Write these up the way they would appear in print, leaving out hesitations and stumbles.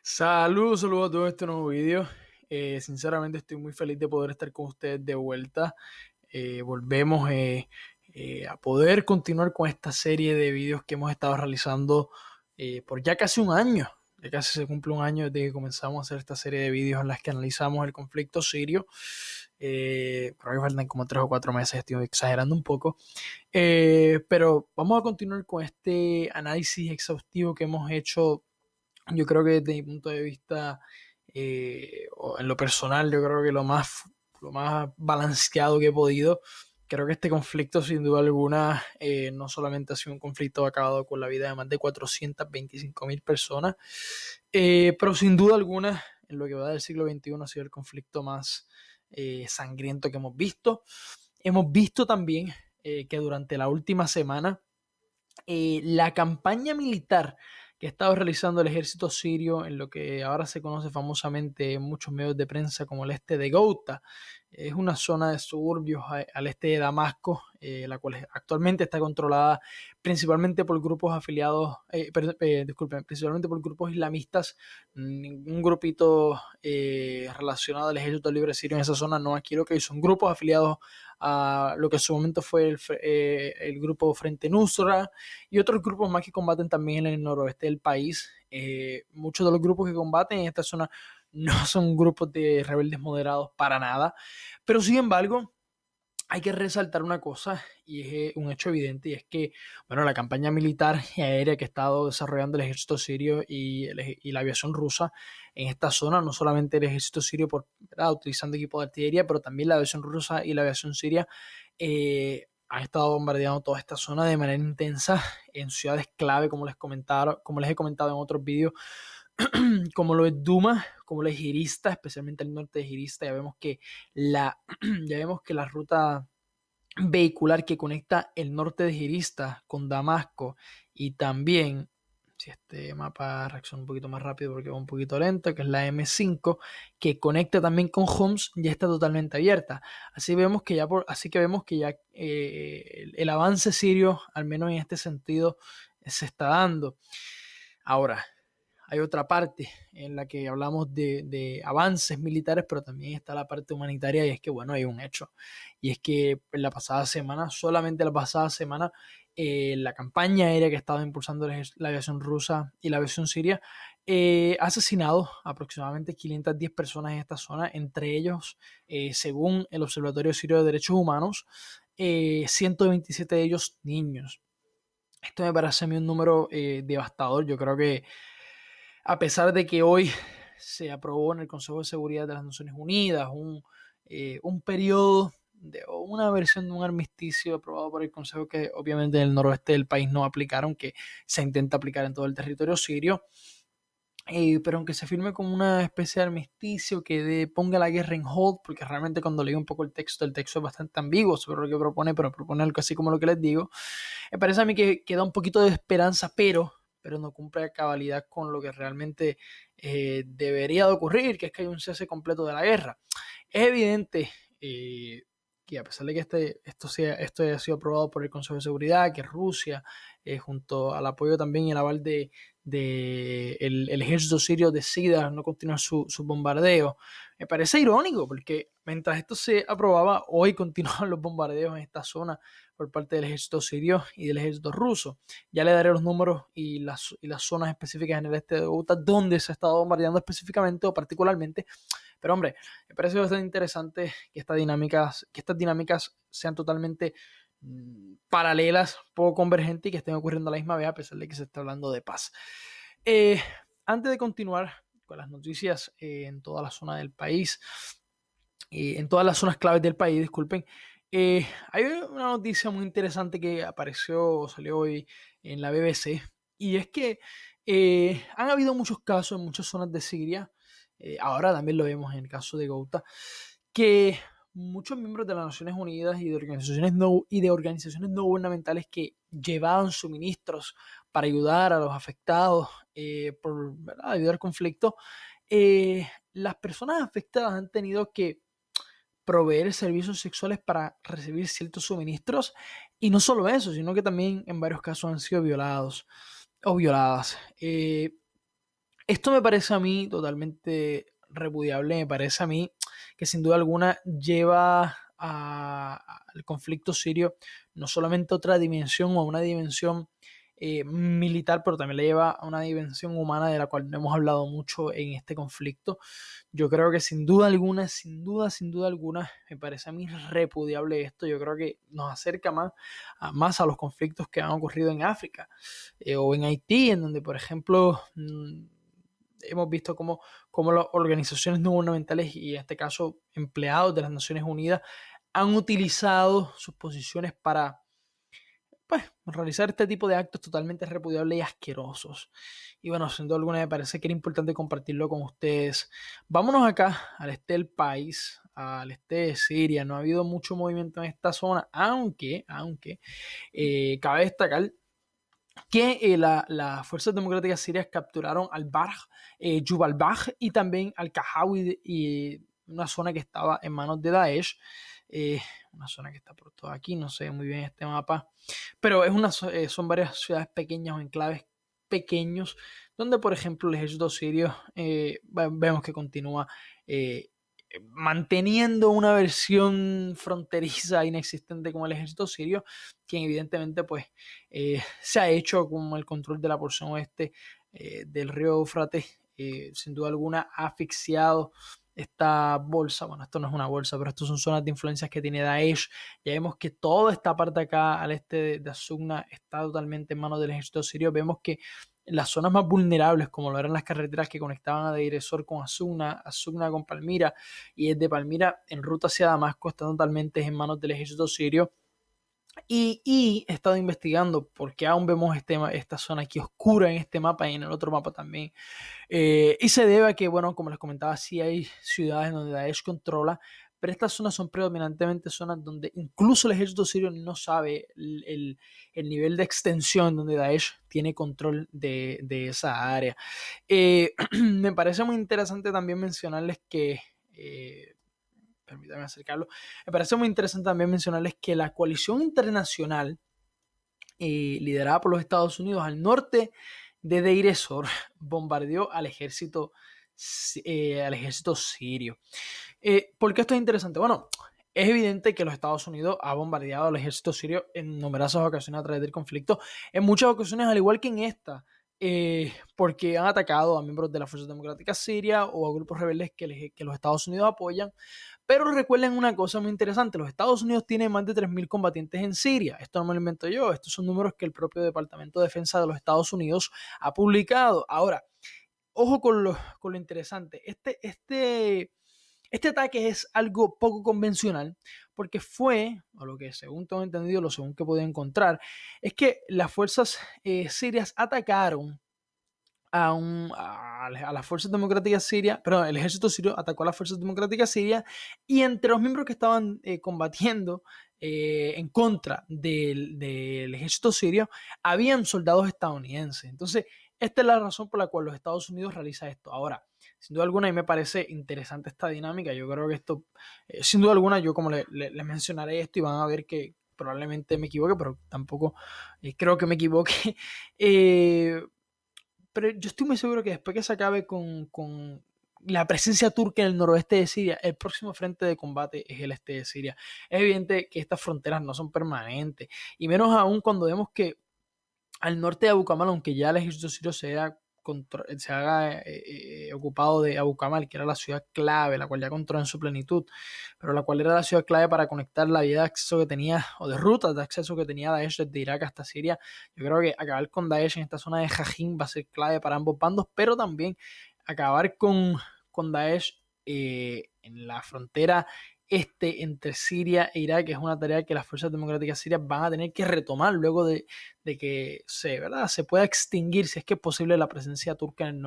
Saludos a todos este nuevo vídeo. Sinceramente estoy muy feliz de poder estar con ustedes de vuelta. Volvemos a poder continuar con esta serie de vídeos que hemos estado realizando por ya casi un año. Ya casi se cumple un año desde que comenzamos a hacer esta serie de vídeos en las que analizamos el conflicto sirio. Creo que faltan como 3 o 4 meses, estoy exagerando un poco. Pero vamos a continuar con este análisis exhaustivo que hemos hecho. Yo creo que desde mi punto de vista, o en lo personal, yo creo que lo más balanceado que he podido. Creo que este conflicto, sin duda alguna, no solamente ha sido un conflicto acabado con la vida de más de 425.000 personas, pero sin duda alguna, en lo que va del siglo XXI ha sido el conflicto más sangriento que hemos visto. Hemos visto también que durante la última semana, la campaña militar que ha estado realizando el ejército sirio en lo que ahora se conoce famosamente en muchos medios de prensa como el este de Ghouta. Es una zona de suburbios al este de Damasco, la cual actualmente está controlada principalmente por grupos afiliados, disculpen, principalmente por grupos islamistas. Ningún grupito relacionado al ejército libre sirio en esa zona, no. Aquí lo que hay son grupos afiliados a lo que en su momento fue el grupo Frente Nusra y otros grupos más que combaten también en el noroeste del país. Muchos de los grupos que combaten en esta zona no son grupos de rebeldes moderados para nada, pero sin embargo hay que resaltar una cosa y es un hecho evidente, y es que, bueno, la campaña militar y aérea que ha estado desarrollando el ejército sirio y la aviación rusa en esta zona, no solamente el ejército sirio ¿verdad?, utilizando equipos de artillería, pero también la aviación rusa y la aviación siria han estado bombardeando toda esta zona de manera intensa en ciudades clave, como les he comentado en otros vídeos, como lo es Duma, como lo es Girista, especialmente el norte de Girista. Ya vemos que la ruta vehicular que conecta el norte de Girista con Damasco, y también, si este mapa reacciona un poquito más rápido porque va un poquito lento, que es la M5, que conecta también con Homs, ya está totalmente abierta. Así que vemos que ya el avance sirio, al menos en este sentido, se está dando. Ahora, hay otra parte en la que hablamos de avances militares, pero también está la parte humanitaria, y es que, bueno, hay un hecho. Y es que en la pasada semana, solamente la pasada semana, la campaña aérea que estaba impulsando la aviación rusa y la aviación siria ha asesinado aproximadamente 510 personas en esta zona, entre ellos, según el Observatorio Sirio de Derechos Humanos, 127 de ellos niños. Esto me parece a mí un número devastador. Yo creo que, a pesar de que hoy se aprobó en el Consejo de Seguridad de las Naciones Unidas un periodo o una versión de un armisticio aprobado por el Consejo, que obviamente en el noroeste del país no aplicaron, que se intenta aplicar en todo el territorio sirio, pero aunque se firme como una especie de armisticio que ponga la guerra en hold, porque realmente cuando leí un poco el texto es bastante ambiguo sobre lo que propone, pero propone algo así como lo que les digo. Me parece a mí que queda un poquito de esperanza, pero no cumple a cabalidad con lo que realmente debería de ocurrir, que es que hay un cese completo de la guerra. Es evidente que, a pesar de que esto haya sido aprobado por el Consejo de Seguridad, que Rusia, junto al apoyo también y el aval el ejército sirio, decida no continuar su bombardeo, me parece irónico, porque mientras esto se aprobaba, hoy continúan los bombardeos en esta zona por parte del ejército sirio y del ejército ruso. Ya le daré los números y las zonas específicas en el este de Ghouta donde se ha estado bombardeando específicamente o particularmente. Pero, hombre, me parece bastante interesante que estas dinámicas sean totalmente paralelas, poco convergentes, y que estén ocurriendo a la misma vez, a pesar de que se está hablando de paz. Eh, Antes de continuar con las noticias en toda la zona del país, en todas las zonas claves del país, disculpen, hay una noticia muy interesante que salió hoy en la BBC, y es que han habido muchos casos en muchas zonas de Siria. Ahora también lo vemos en el caso de Ghouta, que muchos miembros de las Naciones Unidas y de organizaciones no gubernamentales que llevaban suministros para ayudar a los afectados ¿verdad?, ayudar al conflicto, las personas afectadas han tenido que proveer servicios sexuales para recibir ciertos suministros, y no solo eso, sino que también en varios casos han sido violados o violadas. Esto me parece a mí totalmente repudiable, me parece a mí que sin duda alguna lleva al conflicto sirio no solamente a otra dimensión o a una dimensión militar, pero también le lleva a una dimensión humana de la cual no hemos hablado mucho en este conflicto. Yo creo que sin duda alguna, sin duda alguna, me parece a mí repudiable esto. Yo creo que nos acerca más a los conflictos que han ocurrido en África o en Haití, en donde, por ejemplo, hemos visto cómo las organizaciones no gubernamentales y en este caso empleados de las Naciones Unidas han utilizado sus posiciones para pues, realizar este tipo de actos totalmente repudiables y asquerosos. Y bueno, sin duda alguna me parece que era importante compartirlo con ustedes. Vámonos acá al este del país, al este de Siria. No ha habido mucho movimiento en esta zona, aunque cabe destacar que las fuerzas democráticas sirias capturaron al-Barj, Yuval-Barj y también al-Kahawi y una zona que estaba en manos de Daesh, una zona que está por todo aquí, no sé muy bien este mapa, pero son varias ciudades pequeñas o enclaves pequeños, donde por ejemplo el ejército sirio vemos que continúa eh, manteniendo una versión fronteriza inexistente como el ejército sirio, quien evidentemente pues se ha hecho con el control de la porción oeste del río Éufrates, sin duda alguna ha asfixiado esta bolsa, bueno, esto no es una bolsa, pero estas son zonas de influencias que tiene Daesh. Ya vemos que toda esta parte acá al este de Asugna está totalmente en manos del ejército sirio. Vemos que las zonas más vulnerables, como lo eran las carreteras que conectaban a Deir ez-Zor con Asugna, Asugna con Palmira, y desde Palmira en ruta hacia Damasco, están totalmente en manos del ejército sirio. Y he estado investigando por qué aún vemos esta zona aquí oscura en este mapa y en el otro mapa también. Y se debe a que, bueno, como les comentaba, sí hay ciudades donde Daesh controla, pero estas zonas son predominantemente zonas donde incluso el ejército sirio no sabe el nivel de extensión donde Daesh tiene control de esa área. Me parece muy interesante también mencionarles que permítame acercarlo. Me parece muy interesante también mencionarles que la coalición internacional liderada por los Estados Unidos al norte de Deir ez-Zor bombardeó al ejército sirio. ¿Por qué esto es interesante? Bueno, es evidente que los Estados Unidos ha bombardeado al ejército sirio en numerosas ocasiones a través del conflicto, en muchas ocasiones al igual que en esta, porque han atacado a miembros de la Fuerza Democrática Siria o a grupos rebeldes que los Estados Unidos apoyan. Pero recuerden una cosa muy interesante, los Estados Unidos tienen más de 3.000 combatientes en Siria. Esto no me lo invento yo, estos son números que el propio Departamento de Defensa de los Estados Unidos ha publicado. Ahora, ojo con lo interesante, este ataque es algo poco convencional porque fue, a lo que según tengo entendido, lo según que pude encontrar, es que las fuerzas sirias atacaron a las fuerzas democráticas sirias, perdón, el ejército sirio atacó a las fuerzas democráticas sirias y entre los miembros que estaban combatiendo en contra del ejército sirio habían soldados estadounidenses. Entonces, esta es la razón por la cual los Estados Unidos realiza esto. Ahora, sin duda alguna, a mí me parece interesante esta dinámica. Yo creo que esto, sin duda alguna, yo como les mencionaré esto y van a ver que probablemente me equivoque, pero tampoco creo que me equivoque. Pero yo estoy muy seguro que después que se acabe con la presencia turca en el noroeste de Siria, el próximo frente de combate es el este de Siria. Es evidente que estas fronteras no son permanentes, y menos aún cuando vemos que al norte de Abu Kamal, aunque ya el ejército sirio se haga ocupado de Abu Kamal, que era la ciudad clave, la cual ya controla en su plenitud, pero la cual era la ciudad clave para conectar la vía de acceso que tenía, o de rutas de acceso que tenía Daesh desde Irak hasta Siria. Yo creo que acabar con Daesh en esta zona de Jajin va a ser clave para ambos bandos, pero también acabar con Daesh en la frontera entre Siria e Irak es una tarea que las fuerzas democráticas sirias van a tener que retomar luego de que ¿verdad? Se pueda extinguir, si es que es posible, la presencia turca en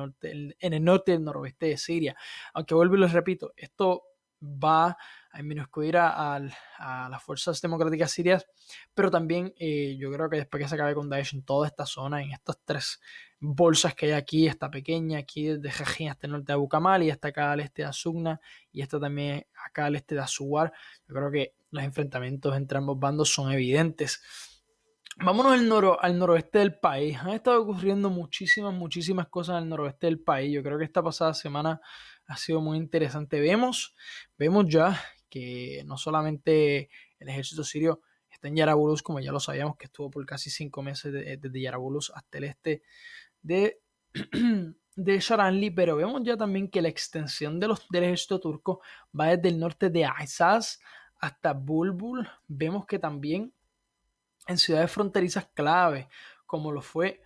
el norte y el noroeste de Siria. Aunque vuelvo y les repito, esto va a inmiscuir a las fuerzas democráticas sirias, pero también yo creo que después que se acabe con Daesh en toda esta zona, en estas tres bolsas que hay aquí, esta pequeña, aquí desde Jajin hasta el norte de Abu Kamal y hasta acá al este de Asugna y esta también acá al este de Asuwar, yo creo que los enfrentamientos entre ambos bandos son evidentes. Vámonos al noroeste del país. Han estado ocurriendo muchísimas cosas en el noroeste del país. Yo creo que esta pasada semana ha sido muy interesante. Vemos ya que no solamente el ejército sirio está en Yarabulus, como ya lo sabíamos, que estuvo por casi 5 meses desde Yarabulus hasta el este de, de Sharanli, pero vemos ya también que la extensión del ejército turco va desde el norte de Azaz hasta Bulbul. Vemos que también en ciudades fronterizas clave, como lo fue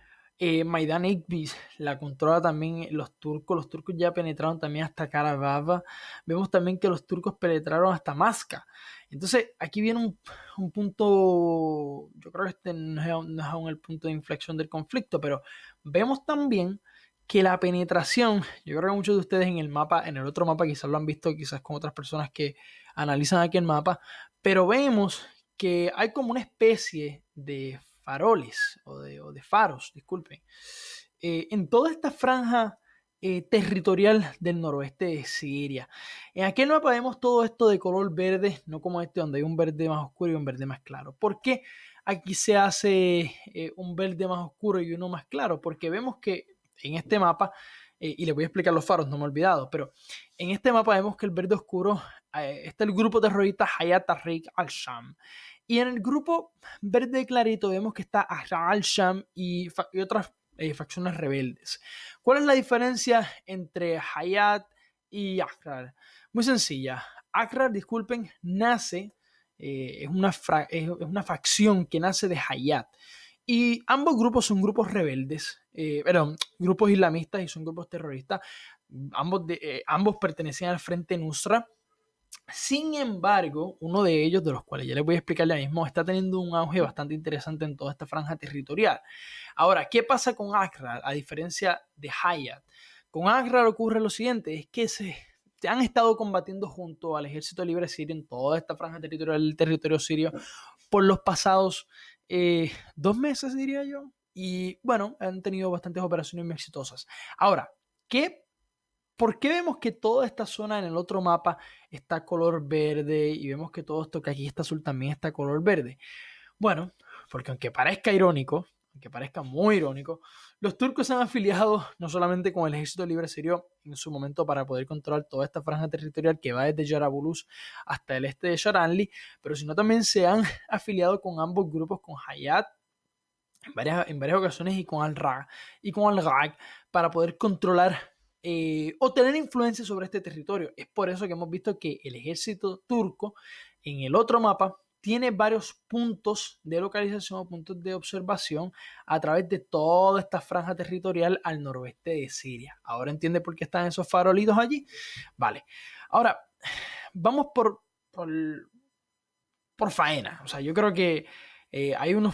Maidan Ekbis, la controla también los turcos ya penetraron también hasta Karabakh, vemos también que los turcos penetraron hasta Maska. Entonces aquí viene un punto, yo creo que este no es aún el punto de inflexión del conflicto, pero vemos también que la penetración, yo creo que muchos de ustedes en el mapa, en el otro mapa quizás lo han visto, quizás con otras personas que analizan aquí el mapa, pero vemos que hay como una especie de faroles o de faros, disculpen, en toda esta franja territorial del noroeste de Siria. En aquel mapa vemos todo esto de color verde, no como este donde hay un verde más oscuro y un verde más claro. ¿Por qué aquí se hace un verde más oscuro y uno más claro? Porque vemos que en este mapa, y les voy a explicar los faros, no me he olvidado, pero en este mapa vemos que el verde oscuro está el grupo terrorista Hayat Tahrir al-Sham. Y en el grupo verde clarito vemos que está Ahrar al-Sham y otras facciones rebeldes. ¿Cuál es la diferencia entre Hayat y Ahrar? Muy sencilla. Ahrar, disculpen, nace, es una facción que nace de Hayat. Y ambos grupos son grupos rebeldes, perdón, grupos islamistas y son grupos terroristas. Ambos pertenecían al Frente Nusra. Sin embargo, uno de ellos, de los cuales ya les voy a explicar ya mismo, está teniendo un auge bastante interesante en toda esta franja territorial. Ahora, ¿qué pasa con Akrar a diferencia de Hayat? Con Akrar ocurre lo siguiente, es que se han estado combatiendo junto al Ejército Libre Sirio en toda esta franja territorial del territorio sirio por los pasados 2 meses, diría yo. Y bueno, han tenido bastantes operaciones muy exitosas. Ahora, ¿por qué vemos que toda esta zona en el otro mapa está color verde y vemos que todo esto que aquí está azul también está color verde? Bueno, porque aunque parezca irónico, aunque parezca muy irónico, los turcos se han afiliado no solamente con el ejército libre sirio en su momento para poder controlar toda esta franja territorial que va desde Yarabulus hasta el este de Sharanli, pero sino también se han afiliado con ambos grupos, con Hayat en varias ocasiones y con Al-Raq para poder controlar o tener influencia sobre este territorio. Es por eso que hemos visto que el ejército turco en el otro mapa tiene varios puntos de localización o puntos de observación a través de toda esta franja territorial al noroeste de Siria. ¿Ahora entiende por qué están esos farolitos allí? Vale. Ahora, vamos por faena. O sea, yo creo que hay unos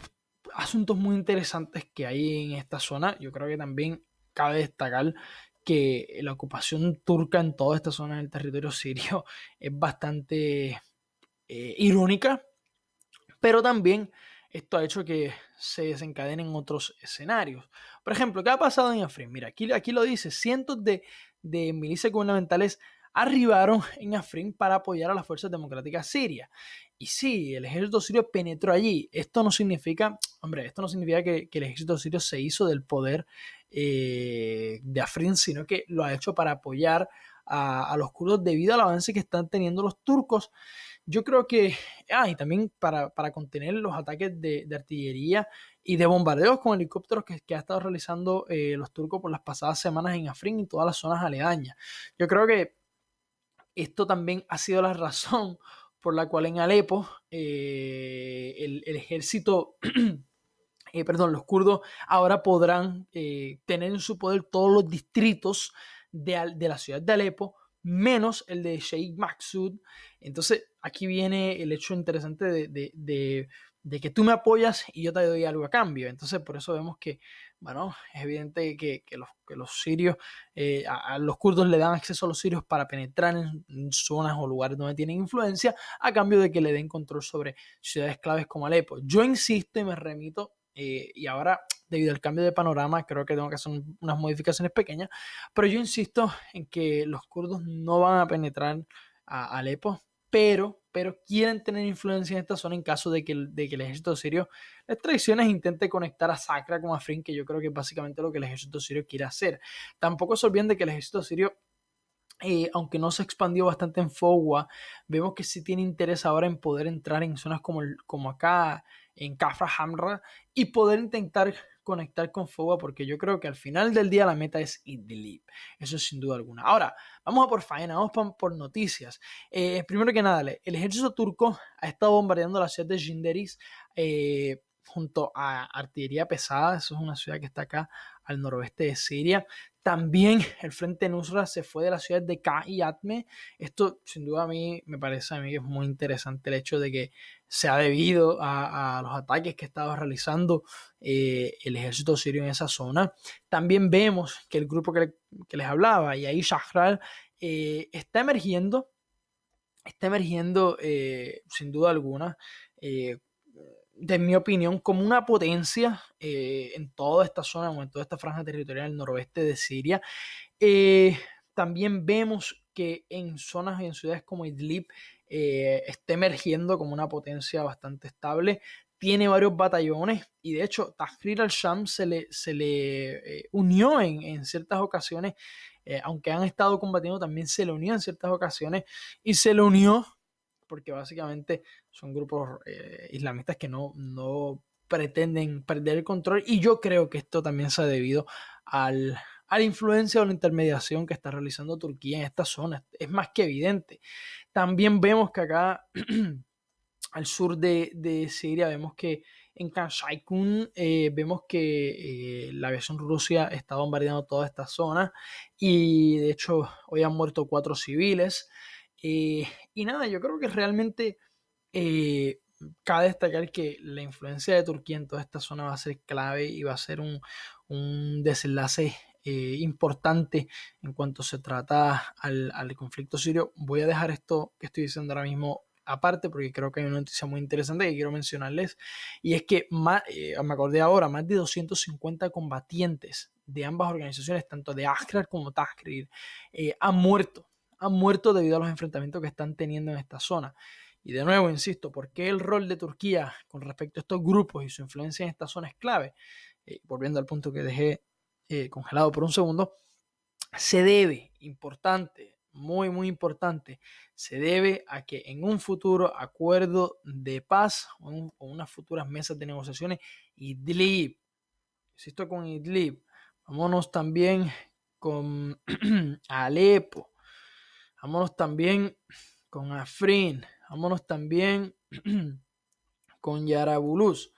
asuntos muy interesantes que hay en esta zona. Yo creo que también cabe destacar que la ocupación turca en toda esta zona del territorio sirio es bastante irónica, pero también esto ha hecho que se desencadenen otros escenarios. Por ejemplo, ¿qué ha pasado en Afrin? Mira, aquí lo dice, cientos de milicias gubernamentales arribaron en Afrin para apoyar a las fuerzas democráticas sirias. Y sí, el ejército sirio penetró allí. Esto no significa que el ejército sirio se hizo del poder de Afrin, sino que lo ha hecho para apoyar a los kurdos debido al avance que están teniendo los turcos. Yo creo que, y también para contener los ataques de artillería y de bombardeos con helicópteros que ha estado realizando los turcos por las pasadas semanas en Afrin y todas las zonas aledañas. Yo creo que esto también ha sido la razón por la cual en Alepo el ejército, los kurdos ahora podrán tener en su poder todos los distritos de la ciudad de Alepo, menos el de Sheikh Maksud. Entonces aquí viene el hecho interesante de que tú me apoyas y yo te doy algo a cambio. Entonces por eso vemos que, bueno, es evidente que los sirios, a los kurdos le dan acceso a los sirios para penetrar en zonas o lugares donde tienen influencia, a cambio de que le den control sobre ciudades claves como Alepo. Yo insisto y me remito, y ahora debido al cambio de panorama creo que tengo que hacer unas modificaciones pequeñas, pero yo insisto en que los kurdos no van a penetrar a Alepo. pero quieren tener influencia en esta zona en caso de que el ejército sirio les traicione e intente conectar a Sacra con Afrin, que yo creo que es básicamente lo que el ejército sirio quiere hacer. Tampoco se olviden de que el ejército sirio, aunque no se expandió bastante en Fogwa, vemos que sí tiene interés ahora en poder entrar en zonas como acá, en Kafra Hamra, y poder intentar conectar con Fogwa, porque yo creo que al final del día la meta es Idlib. Eso sin duda alguna. Ahora, vamos a por faena, vamos por noticias. Primero que nada, el ejército turco ha estado bombardeando la ciudad de Jinderis junto a artillería pesada. Eso es una ciudad que está acá al noroeste de Siria. También el Frente Nusra se fue de la ciudad de Ka y Atme. Esto, sin duda, me parece a mí que es muy interesante el hecho de que se ha debido a los ataques que estaba realizando el ejército sirio en esa zona. También vemos que el grupo que les hablaba, Yair Shahrar, está emergiendo sin duda alguna, de mi opinión, como una potencia en toda esta zona o en toda esta franja territorial del noroeste de Siria. También vemos que en zonas y en ciudades como Idlib está emergiendo como una potencia bastante estable. Tiene varios batallones y de hecho Tahrir al-Sham se le unió en ciertas ocasiones, aunque han estado combatiendo, también se le unió en ciertas ocasiones y se le unió porque básicamente son grupos islamistas que no pretenden perder el control, y yo creo que esto también se ha debido a la influencia o la intermediación que está realizando Turquía en esta zona. Es más que evidente. También vemos que acá al sur de Siria vemos que en Khan Shaykhun vemos que la aviación rusa está bombardeando toda esta zona, y de hecho hoy han muerto 4 civiles. Y nada, yo creo que realmente eh, cabe destacar que la influencia de Turquía en toda esta zona va a ser clave y va a ser un desenlace importante en cuanto se trata al conflicto sirio. Voy a dejar esto que estoy diciendo ahora mismo aparte porque creo que hay una noticia muy interesante que quiero mencionarles, y es que me acordé ahora, más de 250 combatientes de ambas organizaciones, tanto de Askar como Tahrir, han muerto debido a los enfrentamientos que están teniendo en esta zona. Y de nuevo, insisto, ¿por qué el rol de Turquía con respecto a estos grupos y su influencia en esta zona es clave? Volviendo al punto que dejé congelado por un segundo, se debe, importante, muy, muy importante, se debe a que en un futuro acuerdo de paz o unas futuras mesas de negociaciones, Idlib, insisto con Idlib, vámonos también con Alepo, vámonos también con Afrin, vámonos también con Yarabulus.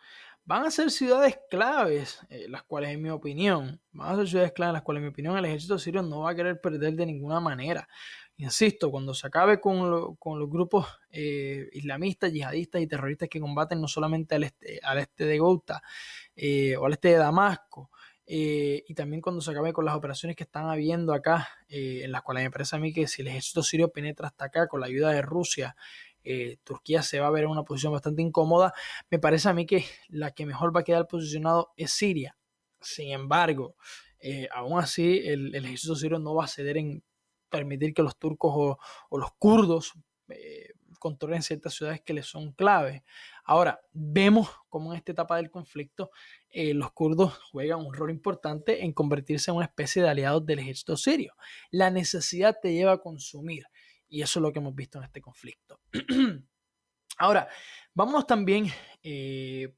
Van a ser ciudades claves, las cuales en mi opinión, van a ser ciudades claves, las cuales en mi opinión el ejército sirio no va a querer perder de ninguna manera. Insisto, cuando se acabe con los grupos islamistas, yihadistas y terroristas que combaten no solamente al este de Ghouta o al este de Damasco, y también cuando se acabe con las operaciones que están habiendo acá, en las cuales me parece a mí que si el ejército sirio penetra hasta acá con la ayuda de Rusia, Turquía se va a ver en una posición bastante incómoda. Me parece a mí que la que mejor va a quedar posicionado es Siria. Sin embargo, aún así el ejército sirio no va a ceder en permitir que los turcos o los kurdos controlen ciertas ciudades que les son claves. Ahora, vemos cómo en esta etapa del conflicto los kurdos juegan un rol importante en convertirse en una especie de aliados del ejército sirio. La necesidad te lleva a consumir, y eso es lo que hemos visto en este conflicto. Ahora, vámonos también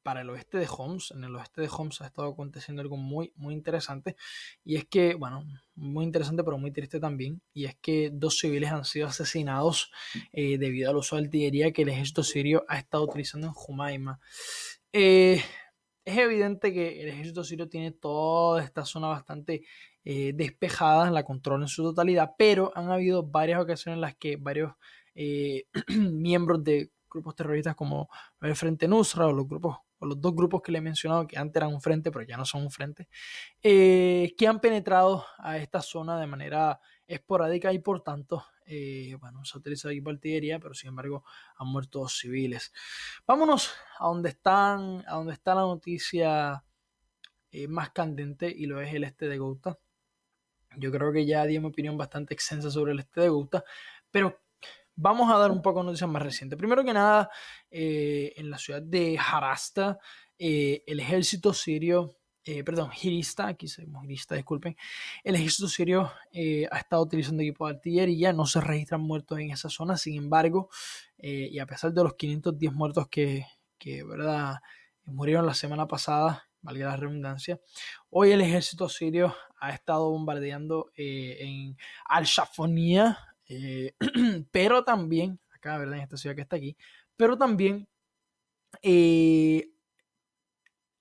para el oeste de Homs. En el oeste de Homs ha estado aconteciendo algo muy, muy interesante. Y es que, bueno, muy interesante, pero muy triste también. Y es que 2 civiles han sido asesinados debido al uso de artillería que el ejército sirio ha estado utilizando en Jumaima. Es evidente que el ejército sirio tiene toda esta zona bastante despejada, la controla en su totalidad, pero han habido varias ocasiones en las que varios miembros de grupos terroristas como el Frente Nusra o los 2 grupos que le he mencionado que antes eran un frente pero ya no son un frente, que han penetrado a esta zona de manera esporádica y por tanto bueno, se ha utilizado equipo de artillería, pero sin embargo han muerto 2 civiles. Vámonos a donde está la noticia más candente, y lo es el este de Ghouta. Yo creo que ya di mi opinión bastante extensa sobre el este de Ghouta, pero vamos a dar un poco de noticias más recientes. Primero que nada, en la ciudad de Harasta, el ejército sirio, Hirista, aquí seguimos Hirista, disculpen, el ejército sirio ha estado utilizando equipo de artillería, no se registran muertos en esa zona, sin embargo, y a pesar de los 510 muertos que ¿verdad? Murieron la semana pasada, valga la redundancia, hoy el ejército sirio ha estado bombardeando en Al-Shafonia, pero también, acá, ¿verdad? En esta ciudad que está aquí, pero también eh,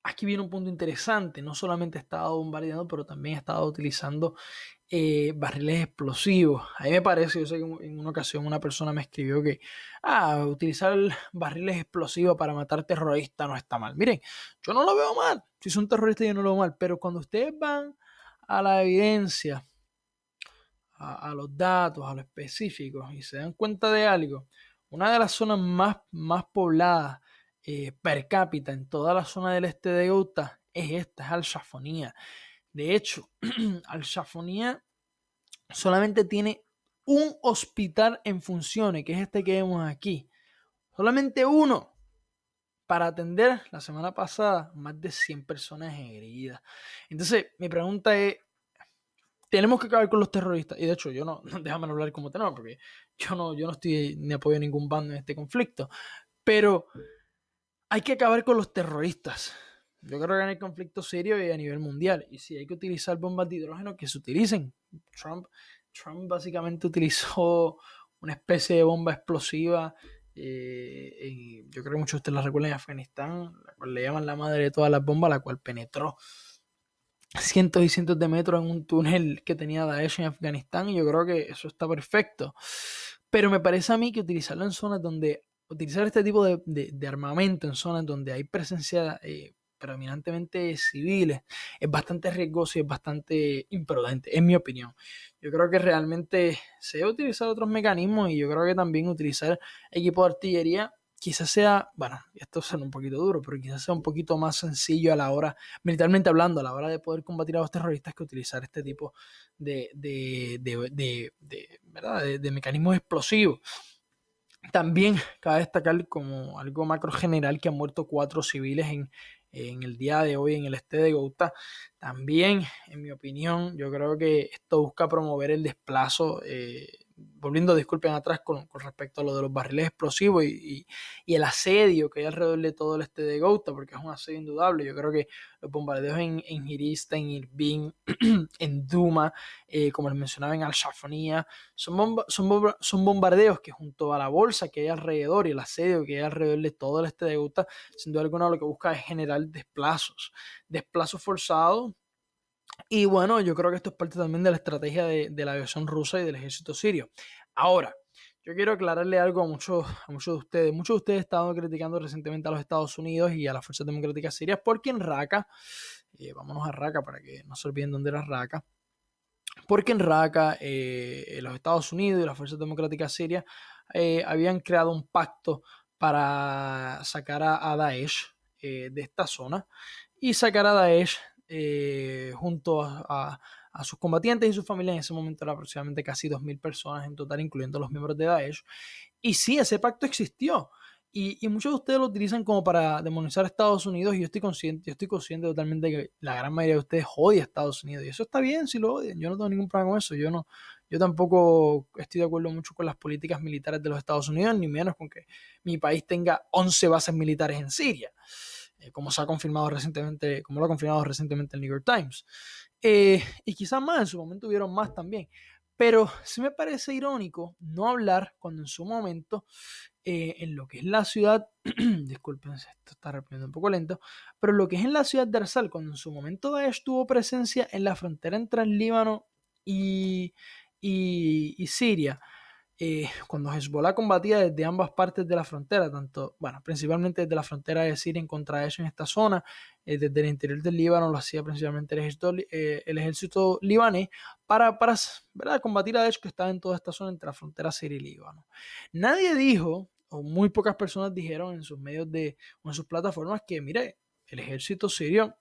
aquí viene un punto interesante. No solamente ha estado bombardeando, pero también ha estado utilizando barriles explosivos. A mí me parece, yo sé que en una ocasión una persona me escribió que utilizar barriles explosivos para matar terroristas no está mal. Miren, yo no lo veo mal. Si son terroristas yo no lo veo mal, pero cuando ustedes van a la evidencia, a los datos, a lo específicos y se dan cuenta de algo, una de las zonas más pobladas per cápita en toda la zona del este de Utah es Al-Shafonia. De hecho, Al-Shafonia solamente tiene un hospital en funciones, que es este que vemos aquí. Solamente uno para atender la semana pasada más de 100 personas heridas. Entonces, mi pregunta es, tenemos que acabar con los terroristas. Y de hecho, yo no, déjame hablar como tenor, porque yo no estoy ni apoyo a ningún bando en este conflicto. Pero hay que acabar con los terroristas. Yo creo que en el conflicto serio y a nivel mundial. Y si hay que utilizar bombas de hidrógeno, que se utilicen. Trump básicamente utilizó una especie de bomba explosiva. Yo creo que muchos de ustedes la recuerdan en Afganistán, la cual le llaman la madre de todas las bombas, la cual penetró cientos y cientos de metros en un túnel que tenía Daesh en Afganistán, y yo creo que eso está perfecto. Pero me parece a mí que utilizarlo en zonas donde, utilizar este tipo de armamento en zonas donde hay presencia predominantemente civiles, es bastante riesgoso y es bastante imprudente, en mi opinión. Yo creo que realmente se debe utilizar otros mecanismos, y yo creo que también utilizar equipo de artillería quizás sea, bueno, esto suena un poquito duro, pero quizás sea un poquito más sencillo a la hora, militarmente hablando, a la hora de poder combatir a los terroristas, que utilizar este tipo ¿verdad? De mecanismos explosivos. También cabe destacar como algo macro general que han muerto 4 civiles en el día de hoy en el este de Ghouta. También, en mi opinión, yo creo que esto busca promover el desplazo, volviendo, disculpen, atrás con respecto a lo de los barriles explosivos y el asedio que hay alrededor de todo el este de Ghouta, porque es un asedio indudable. Yo creo que los bombardeos en Hirista, en Irving, en Duma, como les mencionaba, en Al-Shafonia, son bombardeos que, junto a la bolsa que hay alrededor y el asedio que hay alrededor de todo el este de Ghouta, sin duda alguna lo que busca es generar desplazos forzados. Y bueno, yo creo que esto es parte también de la estrategia de la aviación rusa y del ejército sirio. Ahora, yo quiero aclararle algo a muchos de ustedes. Muchos de ustedes estaban criticando recientemente a los Estados Unidos y a las Fuerzas Democráticas Sirias porque en Raqqa, vámonos a Raqqa para que no se olviden dónde era Raqqa, porque en Raqqa los Estados Unidos y las Fuerzas Democráticas Sirias habían creado un pacto para sacar a Daesh de esta zona y sacar a Daesh junto a sus combatientes y sus familias. En ese momento eran aproximadamente casi 2.000 personas en total, incluyendo los miembros de Daesh. Y sí, ese pacto existió. Y muchos de ustedes lo utilizan como para demonizar a Estados Unidos, y yo estoy consciente totalmente de que la gran mayoría de ustedes odia a Estados Unidos, y eso está bien si lo odian. Yo no tengo ningún problema con eso. Yo tampoco estoy de acuerdo mucho con las políticas militares de los Estados Unidos, ni menos con que mi país tenga 11 bases militares en Siria, como se ha confirmado recientemente, como lo ha confirmado recientemente el New York Times. Y quizás más, en su momento hubieron más también. Pero sí me parece irónico no hablar cuando en su momento, en lo que es la ciudad, disculpen, esto está repitiendo un poco lento, pero lo que es en la ciudad de Arsal, cuando en su momento Daesh tuvo presencia en la frontera entre el Líbano y Siria, cuando Hezbollah combatía desde ambas partes de la frontera, tanto, bueno, principalmente desde la frontera de Siria en contra de ellos en esta zona, desde el interior del Líbano lo hacía principalmente el ejército libanés para ¿verdad? Combatir a Daesh, que estaba en toda esta zona entre la frontera Siria y Líbano. Nadie dijo, o muy pocas personas dijeron en sus medios o en sus plataformas, que mire, el ejército sirio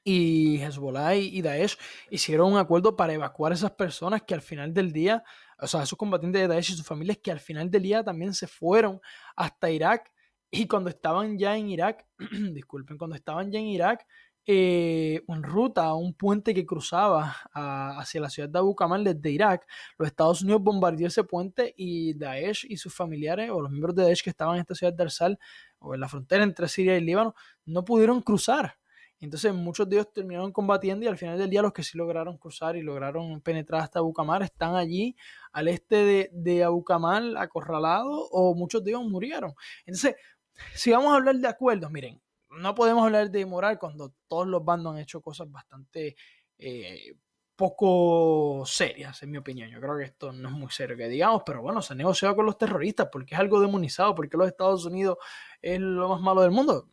y Hezbollah y Daesh hicieron un acuerdo para evacuar a esas personas que al final del día, o sea, esos combatientes de Daesh y sus familias que al final del día también se fueron hasta Irak y cuando estaban ya en Irak, disculpen, cuando estaban ya en Irak, en ruta a un puente que cruzaba hacia la ciudad de Abu Kamal desde Irak, los Estados Unidos bombardeó ese puente y Daesh y sus familiares o los miembros de Daesh que estaban en esta ciudad de Arsal o en la frontera entre Siria y Líbano no pudieron cruzar. Entonces muchos de ellos terminaron combatiendo y al final del día los que sí lograron cruzar y lograron penetrar hasta Abu Kamal están allí al este de Abu Kamal acorralados o muchos de ellos murieron. Entonces, si vamos a hablar de acuerdos, miren, no podemos hablar de moral cuando todos los bandos han hecho cosas bastante poco serias, en mi opinión. Yo creo que esto no es muy serio que digamos, pero bueno, se ha negociado con los terroristas porque es algo demonizado, porque los Estados Unidos es lo más malo del mundo.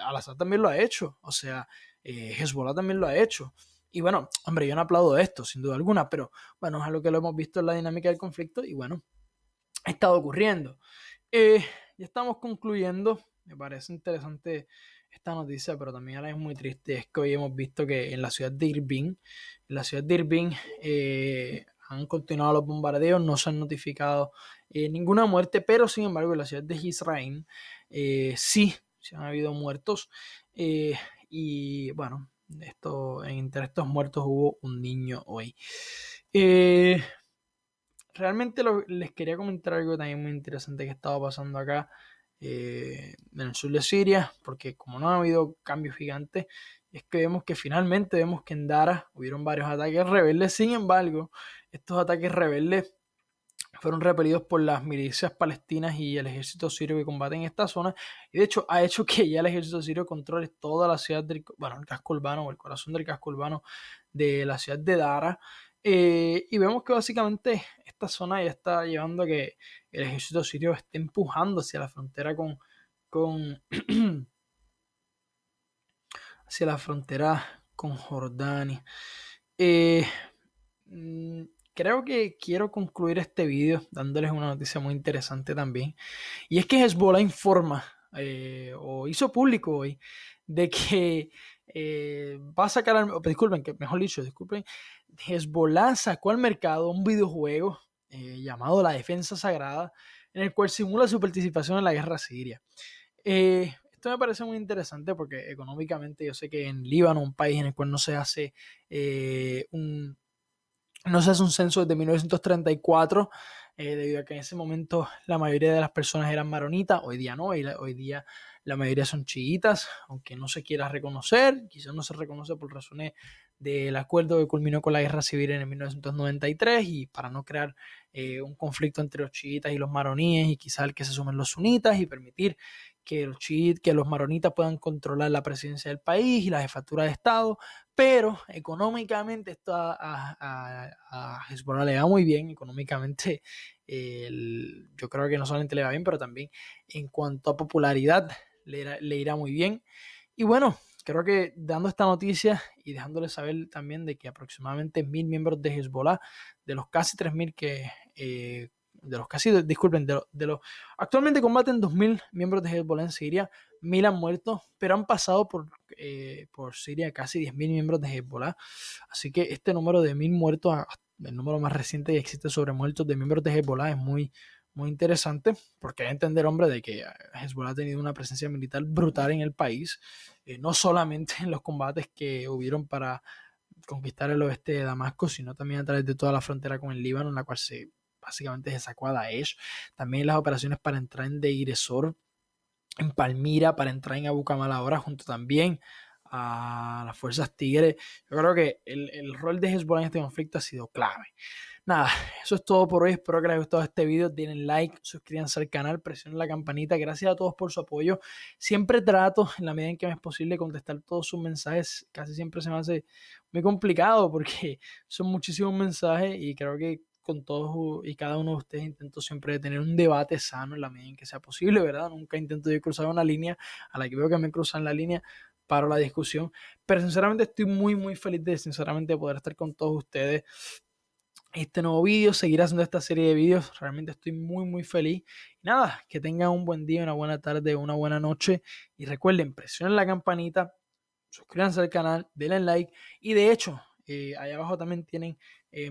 Al-Assad también lo ha hecho, o sea, Hezbollah también lo ha hecho. Y bueno, hombre, yo no aplaudo esto, sin duda alguna, pero bueno, es algo que lo hemos visto en la dinámica del conflicto y bueno, ha estado ocurriendo. Ya estamos concluyendo, me parece interesante esta noticia, pero también ahora es muy triste, es que hoy hemos visto que en la ciudad de Irving han continuado los bombardeos, no se han notificado ninguna muerte, pero sin embargo en la ciudad de Israel sí han habido muertos y bueno, entre estos muertos hubo un niño hoy. Realmente les quería comentar algo también muy interesante que estaba pasando acá en el sur de Siria, porque como no ha habido cambios gigantes, es que vemos que finalmente vemos que en Dara hubieron varios ataques rebeldes. Sin embargo, estos ataques rebeldes fueron repelidos por las milicias palestinas y el ejército sirio que combaten en esta zona, y de hecho ha hecho que ya el ejército sirio controle toda la ciudad del, bueno, el casco urbano o el corazón del casco urbano de la ciudad de Dara. Y vemos que básicamente esta zona ya está llevando a que el ejército sirio esté empujando hacia la frontera con hacia la frontera con Jordania. Eh, Creo que quiero concluir este video dándoles una noticia muy interesante también. Y es que Hezbollah informa, o hizo público hoy, de que va a sacar, disculpen, que mejor dicho, disculpen, Hezbollah sacó al mercado un videojuego llamado La Defensa Sagrada, en el cual simula su participación en la guerra siria. Esto me parece muy interesante porque económicamente yo sé que en Líbano, un país en el cual no se hace un censo desde 1934, debido a que en ese momento la mayoría de las personas eran maronitas, hoy día no, hoy día la mayoría son chiitas, aunque no se quiera reconocer, quizás no se reconoce por razones del acuerdo que culminó con la guerra civil en el 1993 y para no crear un conflicto entre los chiitas y los maroníes y quizás el que se sumen los sunitas y permitir que los maronitas puedan controlar la presidencia del país y la jefatura de Estado, pero económicamente esto a Hezbollah le va muy bien, económicamente yo creo que no solamente le va bien, pero también en cuanto a popularidad le irá muy bien. Y bueno, creo que dando esta noticia y dejándoles saber también de que aproximadamente 1.000 miembros de Hezbollah, de los casi 3.000 que actualmente combaten 2.000 miembros de Hezbollah en Siria, 1.000 han muerto, pero han pasado por Siria casi 10.000 miembros de Hezbollah, así que este número de 1.000 muertos, el número más reciente que existe sobre muertos de miembros de Hezbollah es muy, muy interesante, porque hay que entender, hombre, de que Hezbollah ha tenido una presencia militar brutal en el país, no solamente en los combates que hubieron para conquistar el oeste de Damasco, sino también a través de toda la frontera con el Líbano, en la cual básicamente se sacó a Daesh. También las operaciones para entrar en Deir ez-Zor, en Palmira, para entrar en Abu Kamal ahora, junto también a las fuerzas Tigre. Yo creo que el rol de Hezbollah en este conflicto ha sido clave. Nada, eso es todo por hoy. Espero que les haya gustado este video. Denle like, suscríbanse al canal, presionen la campanita. Gracias a todos por su apoyo. Siempre trato, en la medida en que me es posible, contestar todos sus mensajes. Casi siempre se me hace muy complicado porque son muchísimos mensajes y creo que con todos y cada uno de ustedes intento siempre tener un debate sano en la medida en que sea posible, ¿verdad? Nunca intento yo cruzar una línea. A la que veo que me cruzan la línea, paro la discusión. Pero sinceramente estoy muy, muy feliz de poder estar con todos ustedes este nuevo vídeo, seguir haciendo esta serie de vídeos. Realmente estoy muy, muy feliz. Y nada, que tengan un buen día, una buena tarde, una buena noche. Y recuerden, presionen la campanita, suscríbanse al canal, denle like y de hecho, ahí abajo también tienen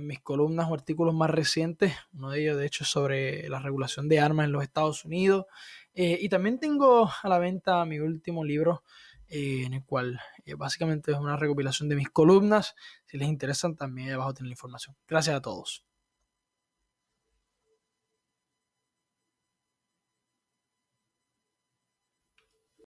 mis columnas o artículos más recientes, uno de ellos de hecho es sobre la regulación de armas en los Estados Unidos y también tengo a la venta mi último libro en el cual básicamente es una recopilación de mis columnas, si les interesan también ahí abajo tienen la información. Gracias a todos.